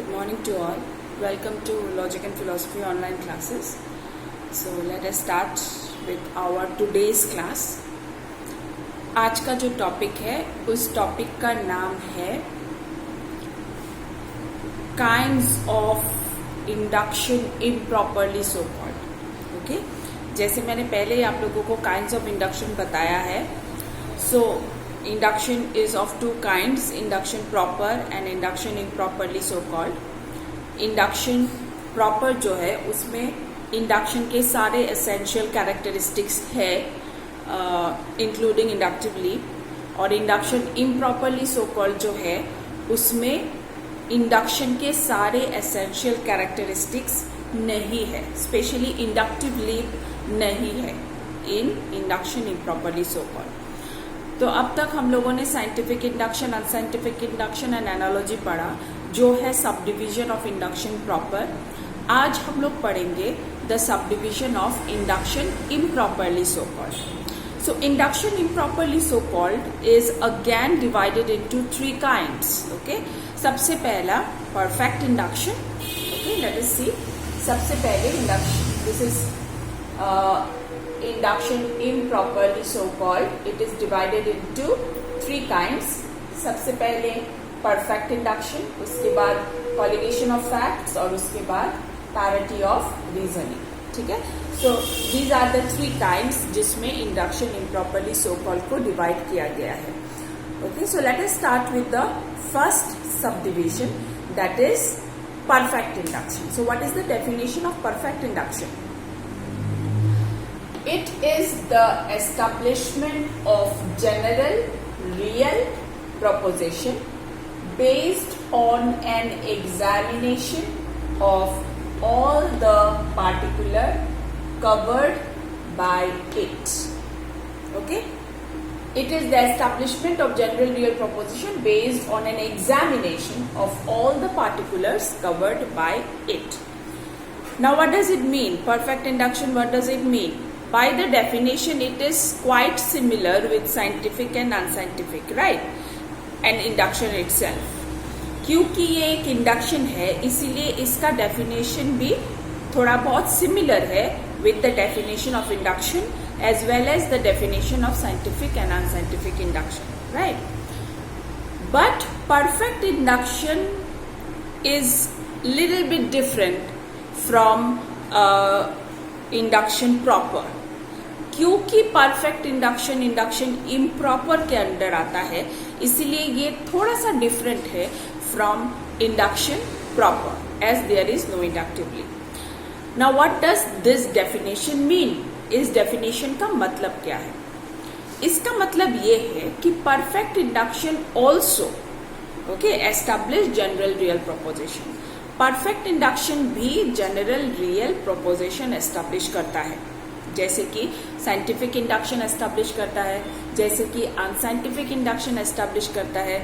Good morning to all. Welcome to Logic and Philosophy online classes. So let us start with our today's class. आज का जो topic है उस topic का नाम है kinds of induction improperly so called. Okay, जैसे मैंने पहले आप लोगों को काइंड्स ऑफ इंडक्शन बताया है. सो induction is of two kinds, induction proper and induction improperly so called. induction proper जो है उसमें induction के सारे essential characteristics है including inductive leap, और induction improperly so called जो है उसमें induction के सारे essential characteristics नहीं है, especially inductive leap नहीं है in induction improperly so called. तो अब तक हम लोगों ने scientific induction, unscientific induction and analogy पढ़ा, जो है sub division of induction proper. आज हम लोग पढ़ेंगे the subdivision of induction improperly so called. So induction improperly so called is again divided into three kinds. Okay, सबसे पहला perfect induction. Okay, let us see. सबसे पहले induction, this is induction improperly so called. It is divided into three kinds. सबसे पहले perfect induction, उसके बाद colligation of facts और उसके बाद parity of reasoning. ठीक है, so these are the three kinds जिसमें induction improperly so called को divide किया गया है. Okay, so let us start with the first subdivision, that is perfect induction. So what is the definition of perfect induction? It is the establishment of general real proposition based on an examination of all the particular covered by it. Okay? It is the establishment of general real proposition based on an examination of all the particulars covered by it. Now what does it mean? Perfect induction, what does it mean? By the definition, it is quite similar with scientific and unscientific, right? And induction itself. क्योंकि ये एक induction है, इसीलिए इसका definition भी थोड़ा बहुत similar है with the definition of induction as well as the definition of scientific and unscientific induction, right? But perfect induction is little bit different from induction proper. क्योंकि परफेक्ट इंडक्शन इंडक्शन इम्प्रॉपर के under आता है, इसीलिए ये थोड़ा सा different है from induction proper, as there is no inductive leap. Now what does this definition mean? इस डेफिनेशन का मतलब क्या है? इसका मतलब ये है कि perfect induction also establish general real proposition. Perfect induction भी जनरल रियल प्रोपोजिशन एस्टैब्लिश करता है, जैसे कि साइंटिफिक इंडक्शन एस्टैब्लिश करता है, जैसे कि अनसाइंटिफिक इंडक्शन एस्टैब्लिश करता है.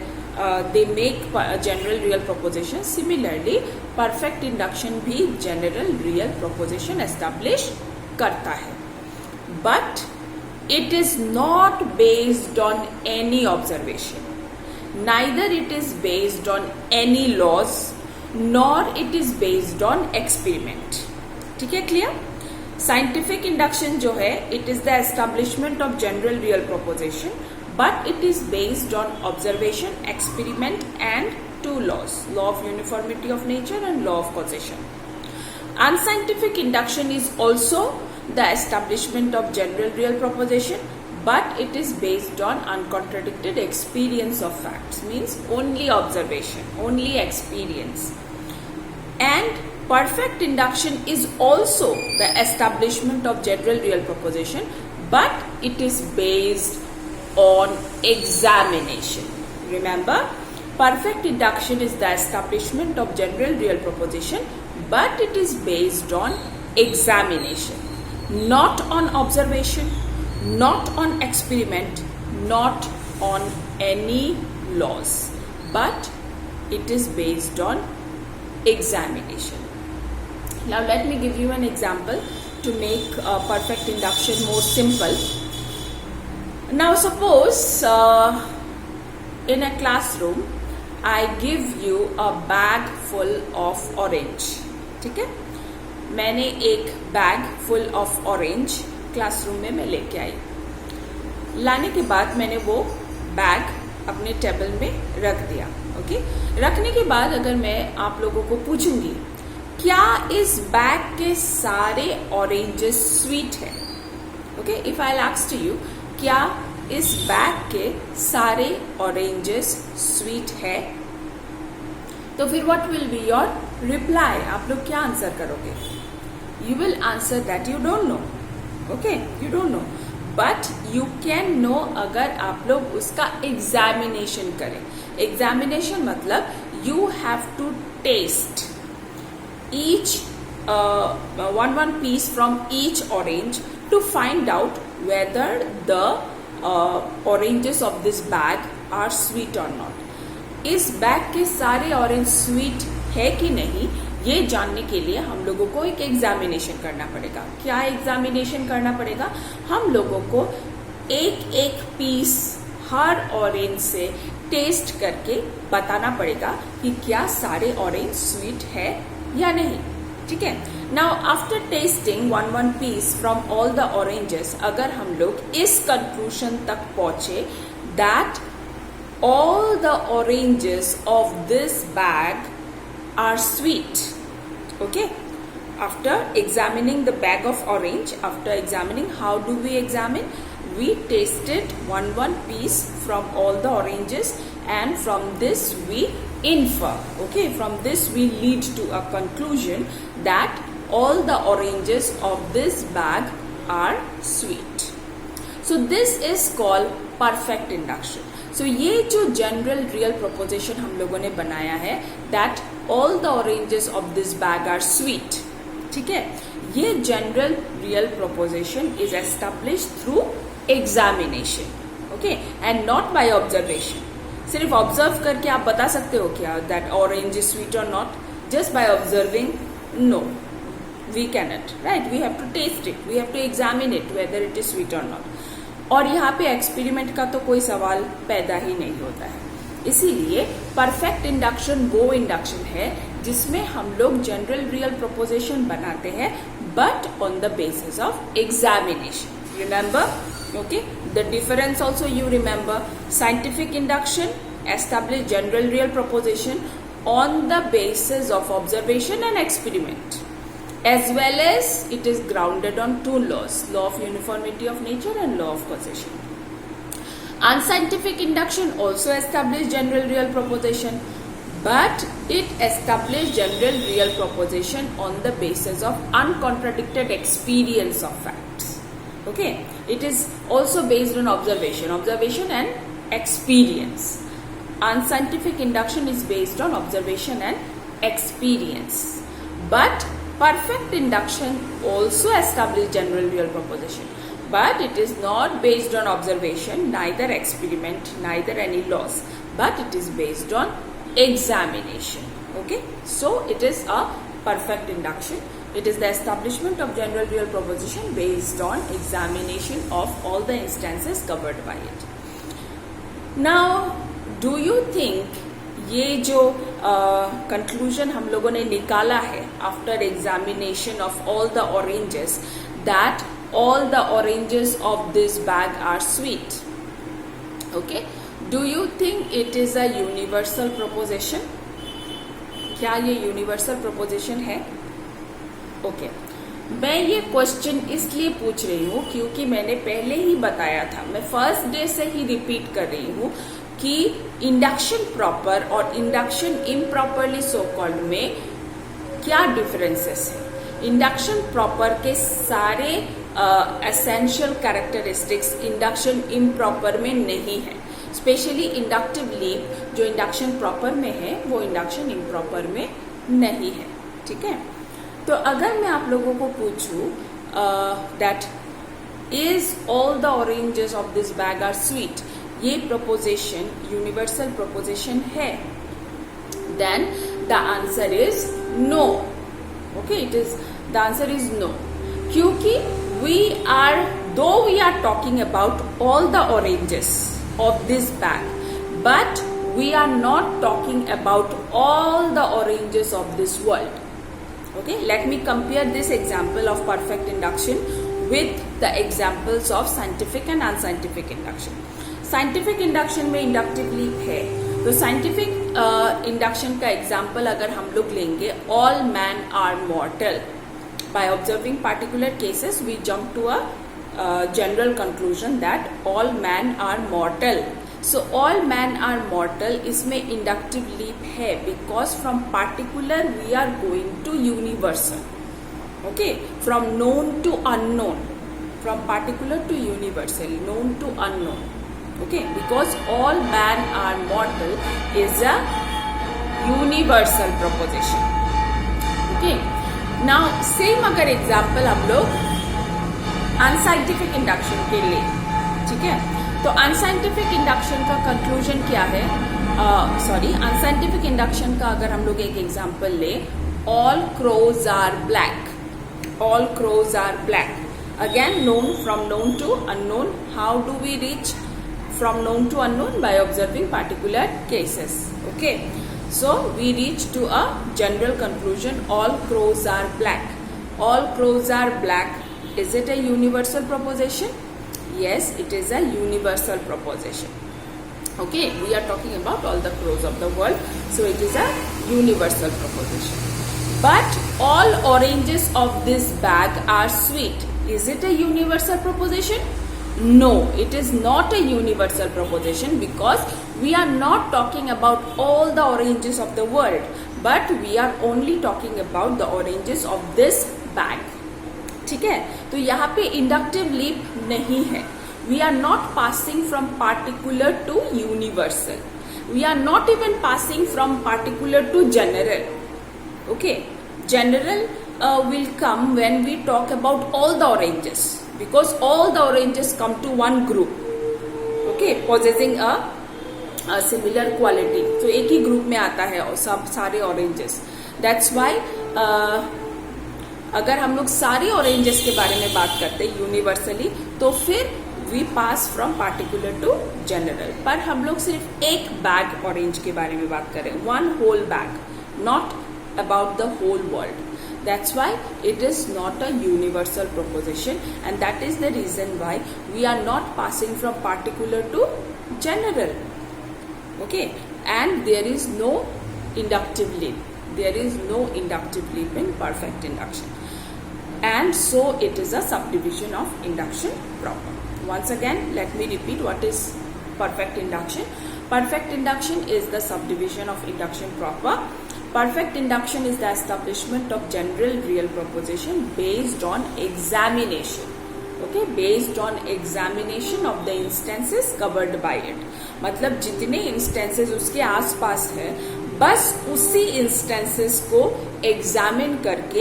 They make general real proposition. Similarly perfect induction भी जनरल रियल प्रोपोजिशन एस्टैब्लिश करता है, but it is not based on any observation, neither it is based on any laws, nor it is based on experiment. ठीक है, clear? Scientific induction जो है, it is the establishment of general real proposition, but it is based on observation, experiment and two laws, law of uniformity of nature and law of causation. Unscientific induction is also the establishment of general real proposition, but it is based on uncontradicted experience of facts, means only observation, only experience. And perfect induction is also the establishment of general real proposition, but it is based on examination. Remember, perfect induction is the establishment of general real proposition, but it is based on examination, not on observation, not on experiment, not on any laws, but it is based on examination. Now let me give you an example to make perfect induction more simple. Now suppose in a classroom I give you a bag full of orange. ठीक है, मैंने एक bag full of orange classroom में मैं लेके आई. लाने के बाद मैंने वो बैग अपने टेबल में रख दिया. ओके, रखने के बाद अगर मैं आप लोगों को पूछूंगी क्या इस बैग के सारे ऑरेंजेस स्वीट है. Okay, if I ask to you क्या इस बैग के सारे ऑरेंजेस स्वीट है, तो फिर what will be your reply. आप लोग क्या आंसर करोगे? You will answer that you don't know. Okay, you don't know, but you can know अगर आप लोग उसका एग्जामिनेशन करें. एग्जामिनेशन मतलब you have to test each one piece from each orange to find out whether the oranges of this bag are sweet or not. इस bag के सारे orange sweet है कि नहीं ये जानने के लिए हम लोगों को एक एग्जामिनेशन करना पड़ेगा. क्या एग्जामिनेशन करना पड़ेगा? हम लोगों को एक एक पीस हर ऑरेंज से टेस्ट करके बताना पड़ेगा कि क्या सारे ऑरेंज स्वीट है या नहीं. ठीक है, now after testing one piece from all the oranges, अगर हम लोग इस कंक्लूजन तक पहुंचे that all the oranges of this bag are sweet. Okay, after examining the bag of orange, after examining, how do we examine? We tasted one piece from all the oranges and from this we infer. Okay, from this we lead to a conclusion that all the oranges of this bag are sweet. So this is called perfect induction. So ये जो general real proposition हम लोगों ने बनाया है that all the oranges of this bag are sweet. ठीक है, ये general real proposition is established through examination. Okay, and not by observation. सिर्फ ऑब्जर्व करके आप बता सकते हो क्या दैट ऑरेंज इज स्वीट और not? Just by observing? No, we cannot. Right, we have to test it, we have to examine it whether it is sweet और not. और यहाँ पे एक्सपेरिमेंट का तो कोई सवाल पैदा ही नहीं होता है. इसीलिए परफेक्ट इंडक्शन वो इंडक्शन है जिसमें हम लोग जनरल रियल प्रोपोजिशन बनाते हैं but on the basis of examination. Remember? Okay, the difference also you remember. Scientific induction establish general real proposition on the basis of observation and experiment, as well as it is grounded on two laws: law of uniformity of nature and law of causation. Unscientific induction also establish general real proposition, but it established general real proposition on the basis of uncontradicted experience of facts. Okay, it is also based on observation and experience. Unscientific induction is based on observation and experience, but perfect induction also establishes general real proposition, but it is not based on observation, neither experiment, neither any laws, but it is based on examination. Okay, so it is a perfect induction. It is the establishment of general real proposition based on examination of all the instances covered by it. Now, do you think ये जो conclusion हम लोगों ने निकाला है after examination of all the oranges that all the oranges of this bag are sweet? Okay, do you think it is a universal proposition? क्या ये universal proposition है? ओके, मैं ये क्वेश्चन इसलिए पूछ रही हूँ क्योंकि मैंने पहले ही बताया था, मैं फर्स्ट डे से ही रिपीट कर रही हूँ कि इंडक्शन प्रॉपर और इंडक्शन इम्प्रॉपरली सो कॉल्ड में क्या डिफरेंसेस है. इंडक्शन प्रॉपर के सारे एसेंशियल कैरेक्टरिस्टिक्स इंडक्शन इम्प्रॉपर में नहीं है. स्पेशली इंडक्टिव लीप जो इंडक्शन प्रॉपर में है वो इंडक्शन इम्प्रॉपर में नहीं है. ठीक है, तो अगर मैं आप लोगों को पूछूं that is all the oranges of this bag are sweet, ये प्रपोजिशन यूनिवर्सल प्रपोजिशन है, then the answer is no. Okay, it is the answer is no, क्योंकि we are talking about all the oranges of this bag, but we are not talking about all the oranges of this world. Okay, let me compare this example of perfect induction with the examples of scientific and unscientific induction. Scientific induction में inductive leap है, तो scientific induction का example अगर हम लोग लेंगे, all men are mortal. By observing particular cases, we jump to a general conclusion that all men are mortal. So all men are mortal, इसमें inductive leap है because from particular we are going to universal. Okay, from known to unknown, from particular to universal, known to unknown. Okay, because all men are mortal is a universal proposition. Okay, now same अगर example हम लोग unscientific induction के लिए, ठीक है, तो unscientific induction का conclusion क्या है? अनसाइंटिफिक इंडक्शन का अगर हम लोग एक एग्जांपल ले, all crows are black, all crows are black. Again known, from known to unknown. How do we reach from known to unknown? By observing particular cases. Okay, so we reach to a general conclusion, all crows are black. All crows are black, is it a universal proposition? Yes, it is a universal proposition. Okay, we are talking about all the crows of the world, so it is a universal proposition. But all oranges of this bag are sweet. Is it a universal proposition? No, it is not a universal proposition because we are not talking about all the oranges of the world, but we are only talking about the oranges of this bag. ठीक है, तो यहाँ पे inductive leap नहीं है. We are not passing from particular to universal. We are not even passing from particular to general. Okay, general will come when we talk about all the oranges, because all the oranges come to one group. Okay, possessing a similar quality, तो एक ही group में आता है सब सारे oranges. That's why अगर हम लोग सारे ऑरेंजेस के बारे में बात करते हैं यूनिवर्सली, तो फिर we pass from particular to general. पर हम लोग सिर्फ एक बैग ऑरेंज के बारे में बात करें, one whole bag, not about the whole world. That's why it is not a universal proposition, and that is the reason why we are not passing from particular to general. Okay, and there is no inductive leap. There is no inductive leap in perfect induction, and so it is a subdivision of induction proper. Once again, let me repeat what is perfect induction. Perfect induction is the subdivision of induction proper. Perfect induction is the establishment of general real proposition based on examination. Okay, based on examination of the instances covered by it. मतलब जितने instances उसके आसपास है, बस उसी instances को examine करके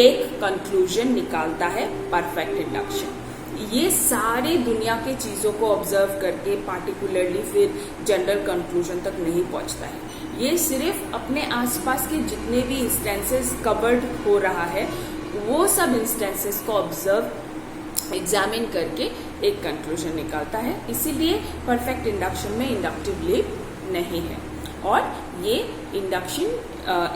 एक कंक्लूजन निकालता है परफेक्ट इंडक्शन. ये सारे दुनिया के चीजों को ऑब्जर्व करके पार्टिकुलरली फिर जनरल कंक्लूजन तक नहीं पहुंचता है. ये सिर्फ अपने आसपास के जितने भी इंस्टेंसेस कवर्ड हो रहा है, वो सब इंस्टेंसेस को ऑब्जर्व एग्जामिन करके एक कंक्लूजन निकालता है. इसीलिए परफेक्ट इंडक्शन में इंडक्टिव लीप नहीं है, और ये इंडक्शन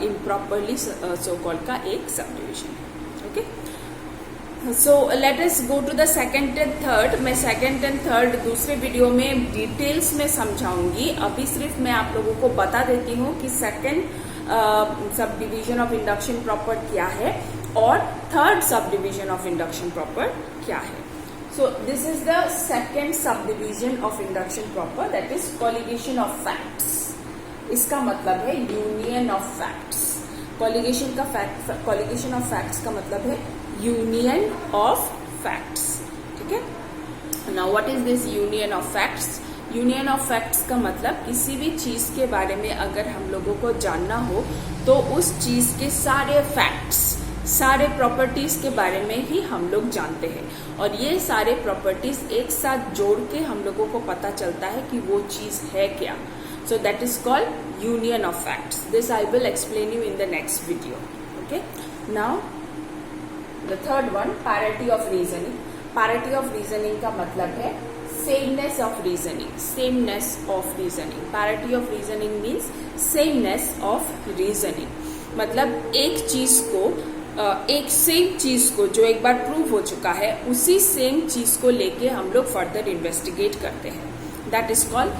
इम्प्रॉपरली सो कॉल्ड का एक सबडिविजन है. Okay, so let us go to the second and third. मैं सेकंड एंड थर्ड दूसरे वीडियो में डिटेल्स में समझाऊंगी. अभी सिर्फ मैं आप लोगों को बता देती हूँ कि second subdivision of induction proper क्या है और third subdivision of induction proper क्या है. So this is the second subdivision of induction proper, that is colligation of facts. इसका मतलब है union of facts. Colligation of facts का मतलब है यूनियन ऑफ फैक्ट्स. ठीक है, now what is this union of facts? Union of facts का मतलब किसी भी चीज के बारे में अगर हम लोगों को जानना हो, तो उस चीज के सारे फैक्ट्स, सारे प्रॉपर्टीज के बारे में ही हम लोग जानते हैं, और ये सारे प्रॉपर्टीज एक साथ जोड़ के हम लोगों को पता चलता है कि वो चीज है क्या. So that is called union of facts. This I will explain you in the next video. Okay. Now the third one, parity of reasoning. Parity of reasoning का मतलब है sameness of reasoning. Sameness of reasoning. Parity of reasoning means sameness of reasoning. मतलब एक चीज को एक same चीज को जो एक बार प्रूव हो चुका है उसी सेम चीज को लेके हम लोग फर्दर इन्वेस्टिगेट करते हैं. That is called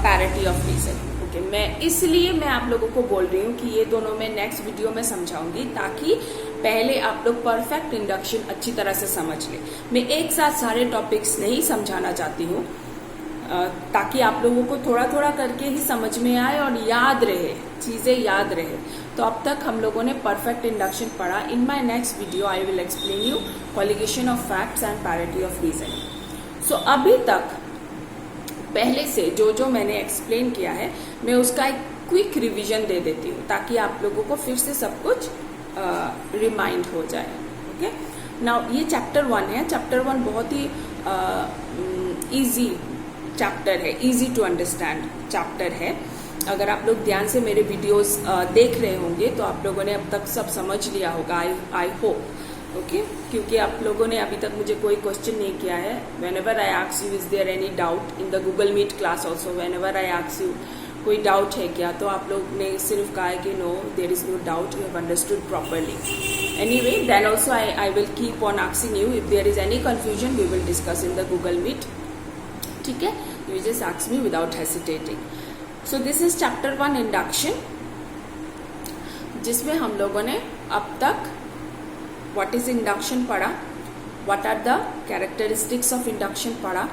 parity of reasoning. Okay, मैं आप लोगों को बोल रही हूँ कि ये दोनों मैं नेक्स्ट वीडियो में समझाऊंगी ताकि पहले आप लोग परफेक्ट इंडक्शन अच्छी तरह से समझ ले. मैं एक साथ सारे टॉपिक्स नहीं समझाना चाहती हूँ ताकि आप लोगों को थोड़ा थोड़ा करके ही समझ में आए और याद रहे, चीजें याद रहे. तो अब तक हम लोगों ने परफेक्ट इंडक्शन पढ़ा. In my next video I will explain you colligation of facts and parity of reasoning. So अभी तक पहले से जो मैंने एक्सप्लेन किया है मैं उसका एक क्विक रिवीजन दे देती हूँ ताकि आप लोगों को फिर से सब कुछ रिमाइंड हो जाए. ओके, नाउ ये चैप्टर 1 है. चैप्टर 1 बहुत ही इजी चैप्टर है, इजी टू अंडरस्टैंड चैप्टर है. अगर आप लोग ध्यान से मेरे वीडियोस देख रहे होंगे तो आप लोगों ने अब तक सब समझ लिया होगा, आई होप. ओके, क्योंकि आप लोगों ने अभी तक मुझे कोई क्वेश्चन नहीं किया है. Whenever I ask you is there any doubt in the Google meet class also, whenever I ask you कोई डाउट है क्या, तो आप लोग ने सिर्फ कहा है कि no there is no doubt, you have understood properly. Anyway, then also I will keep on asking you if there is any confusion, we will discuss in the Google Meet. ठीक है, you just ask me without hesitating. So this is chapter 1 induction, जिसमें हम लोगों ने अब तक what is induction पढ़ा, what are the characteristics of induction पढ़ा,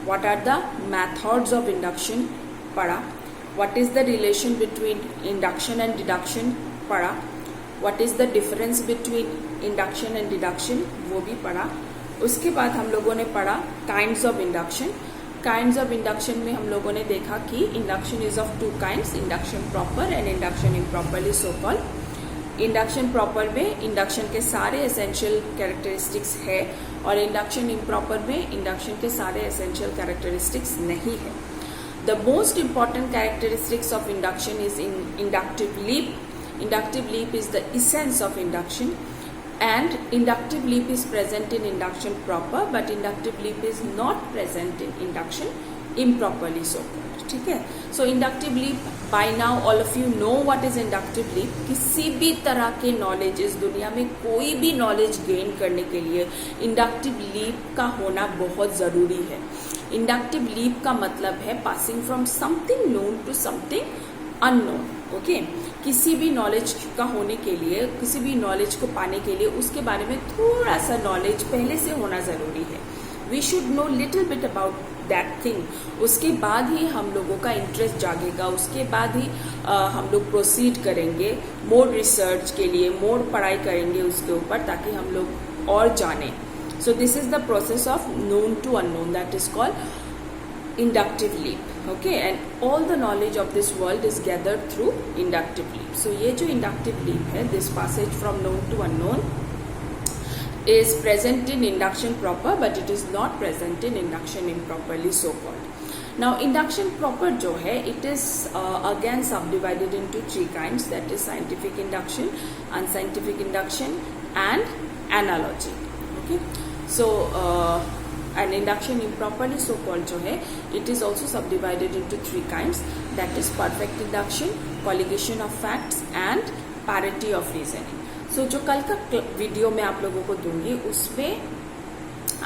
what are the methods of induction पढ़ा, what is the relation between induction and deduction पढ़ा, what is the difference between induction and deduction वो भी पढ़ा. उसके बाद हम लोगों ने पढ़ा kinds of induction. Kinds of induction में हम लोगों ने देखा कि induction is of 2 kinds, induction proper and induction improperly so called. Induction proper में इंडक्शन के सारे एसेंशियल कैरेक्टरिस्टिक्स है और इंडक्शन इम्प्रॉपर में इंडक्शन के सारे एसेंशियल कैरेक्टरिस्टिक्स नहीं है. The most important characteristics of induction is in inductive leap. Inductive leap is the essence of induction, and inductive leap is present in induction proper, but inductive leap is not present in induction improperly so called. ठीक है, so inductive leap by now all of you know what is inductive leap. किसी भी तरह के knowledge इस दुनिया में कोई भी नॉलेज गेन करने के लिए इंडक्टिव लीप का होना बहुत जरूरी है. इंडक्टिव लीप का मतलब है passing from something known to something unknown. Okay, किसी भी नॉलेज का होने के लिए, किसी भी नॉलेज को पाने के लिए उसके बारे में थोड़ा सा नॉलेज पहले से होना जरूरी है. We should know little bit about that thing. उसके बाद ही हम लोगों का इंटरेस्ट जागेगा, उसके बाद ही हम लोग प्रोसीड करेंगे मोर रिसर्च के लिए, मोर पढ़ाई करेंगे उसके ऊपर ताकि हम लोग और जाने. So this is the process of known to unknown, that is called inductive leap. Okay, and all the knowledge of this world is gathered through inductive leap. So ये जो inductive leap है, this passage from known to unknown is present in induction proper, but it is not present in induction improperly so called. Now induction proper जो है, it is again subdivided into 3 kinds, that is scientific induction, unscientific induction and analogy. Okay, so and induction improperly so called जो है, it is also subdivided into 3 kinds, that is perfect induction, colligation of facts and parity of reasoning. So जो कल का video मैं आप लोगों को दूंगी उसमें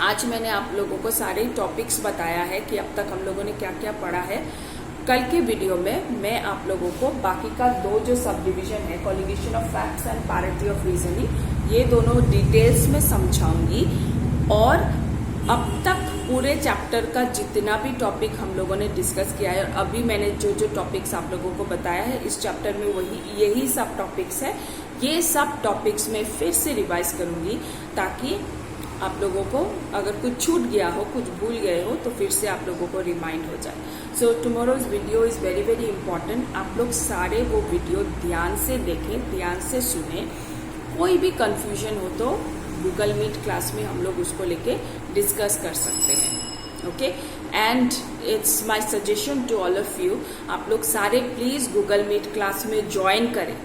आज मैंने आप लोगों को सारे टॉपिक्स बताया है कि अब तक हम लोगों ने क्या क्या पढ़ा है. कल के वीडियो में मैं आप लोगों को बाकी का 2 जो सब डिविजन है, colligation of facts and parity of reasoning, ये दोनों डिटेल्स में समझाऊंगी. और अब तक पूरे चैप्टर का जितना भी टॉपिक हम लोगों ने डिस्कस किया है और अभी मैंने जो टॉपिक्स आप लोगों को बताया है इस चैप्टर में यही सब टॉपिक्स है. ये सब टॉपिक्स में फिर से रिवाइज करूंगी ताकि आप लोगों को अगर कुछ छूट गया हो, कुछ भूल गए हो तो फिर से आप लोगों को रिमाइंड हो जाए. So tomorrow's video is very very important. आप लोग सारे वो वीडियो ध्यान से देखें, ध्यान से सुने. कोई भी कंफ्यूजन हो तो गूगल मीट क्लास में हम लोग उसको लेके डिस्कस कर सकते हैं. Okay, and it's my suggestion to all of you, आप लोग सारे प्लीज गूगल मीट क्लास में ज्वाइन करें.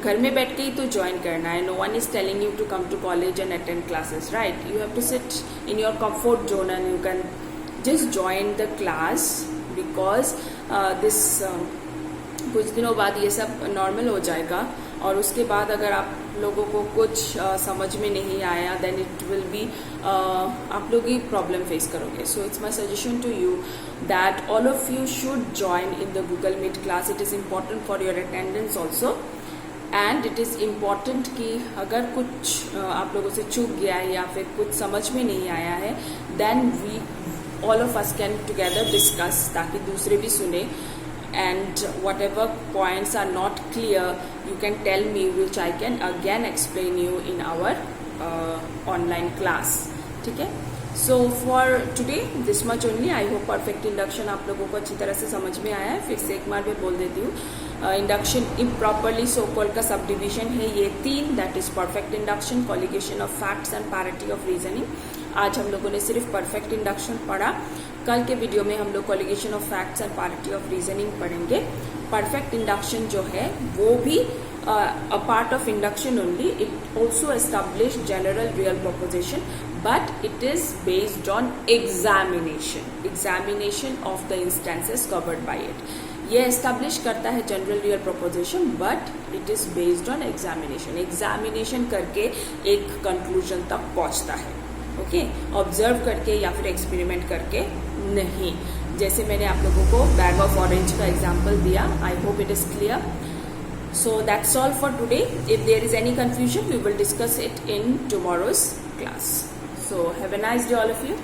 घर में बैठ के ही तो ज्वाइन करना है. No one is telling you to come to college and attend classes, right? You have to sit in your comfort zone and you can just join the class because this कुछ दिनों बाद ये सब normal हो जाएगा और उसके बाद अगर आप लोगों को कुछ समझ में नहीं आया देन इट विल बी आप लोग ही प्रॉब्लम फेस करोगे. So it's my suggestion to you that all of you should join in the Google meet class. It is important for your attendance also and it is important कि अगर कुछ आप लोगों से चूक गया है या फिर कुछ समझ में नहीं आया है then we all of us can together discuss ताकि दूसरे भी सुने. And whatever points are not clear, you can tell me, which I can again explain you in our online class. ठीक है? So for today, this much only. I hope perfect induction आप लोगों को अच्छी तरह से समझ में आया है. फिर से एक बार मैं बोल देती हूँ. इंडक्शन improperly so called का सब डिविजन है ये 3. That is perfect induction, colligation of facts and parity of reasoning. आज हम लोगों ने सिर्फ परफेक्ट इंडक्शन पढ़ा. कल के वीडियो में हम लोग colligation of facts and parity of reasoning पढ़ेंगे. परफेक्ट इंडक्शन जो है वो भी a part of induction only. It also established general real proposition, but it is based on examination of the instances covered by it. ये establish करता है general real proposition but it is based on examination करके एक conclusion तक पहुंचता है. Okay, observe करके या फिर एक्सपेरिमेंट करके नहीं. जैसे मैंने आप लोगों को बैग ऑफ ऑरेंज का एग्जाम्पल दिया. I hope it is clear. So that's all for today. If there is any confusion we will discuss it in tomorrow's class. So have a nice day all of you.